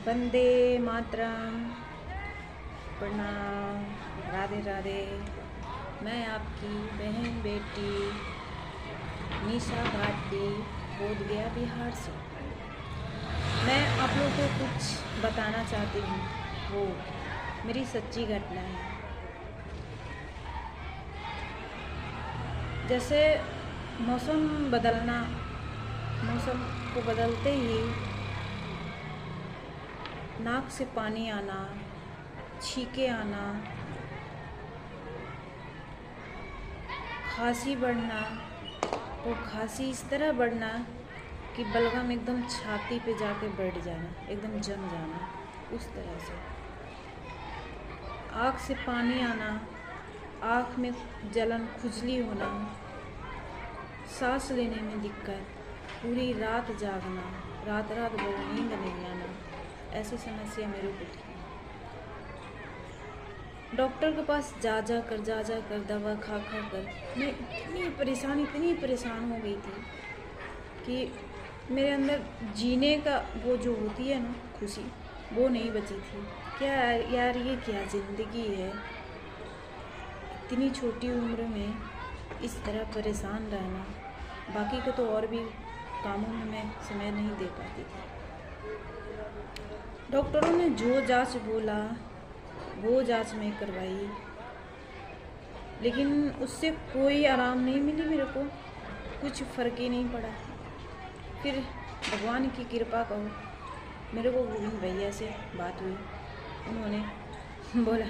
वंदे मातरम। प्रणाम। राधे राधे। मैं आपकी बहन बेटी निशा भारती बोध गया बिहार से। मैं आप लोगों को कुछ बताना चाहती हूँ, वो मेरी सच्ची घटना है। जैसे मौसम को बदलते ही नाक से पानी आना, छींके आना, खांसी बढ़ना, वो खांसी इस तरह बढ़ना कि बलगम एकदम छाती पे जाके बैठ जाना, एकदम जम जाना, उस तरह से। आँख से पानी आना, आँख में जलन, खुजली होना, सांस लेने में दिक्कत, पूरी रात जागना, रात भर नींद नहीं आना, ऐसी समस्या मेरे को थी। डॉक्टर के पास जा जा कर दवा खा कर मैं इतनी परेशान हो गई थी कि मेरे अंदर जीने का वो जो होती है ना खुशी, वो नहीं बची थी। क्या यार, ये क्या ज़िंदगी है, इतनी छोटी उम्र में इस तरह परेशान रहना। बाकी को तो और भी कामों में मैं समय नहीं दे पाती थी। डॉक्टरों ने जो जांच बोला वो जांच मैं करवाई, लेकिन उससे कोई आराम नहीं मिली मेरे को, कुछ फ़र्क ही नहीं पड़ा। फिर भगवान की कृपा कहो, मेरे को गोविंद भैया से बात हुई। उन्होंने बोला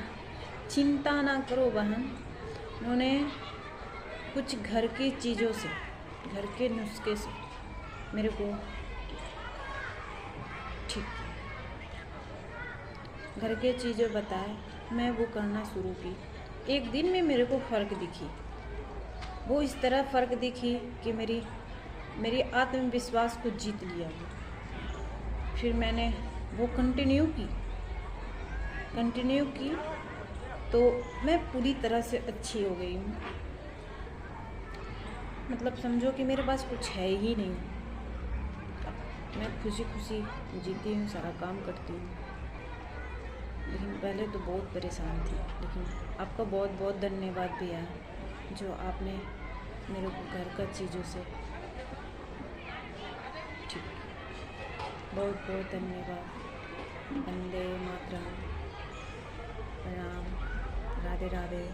चिंता ना करो बहन। उन्होंने कुछ घर की चीज़ों से, घर के नुस्खे से मेरे को ठीक किया। घर के चीज़ें बताए, मैं वो करना शुरू की। एक दिन में मेरे को फ़र्क दिखी। वो इस तरह फ़र्क दिखी कि मेरी आत्मविश्वास को जीत लिया वो। फिर मैंने वो कंटिन्यू की तो मैं पूरी तरह से अच्छी हो गई हूँ। मतलब समझो कि मेरे पास कुछ है ही नहीं। मैं खुशी जीती हूँ, सारा काम करती हूँ। लेकिन पहले तो बहुत परेशान थी। लेकिन आपका बहुत बहुत धन्यवाद भैया, जो आपने मेरे को घर का चीज़ों से ठीक। बहुत बहुत धन्यवाद। वंदे मातरम। प्रणाम। राधे राधे।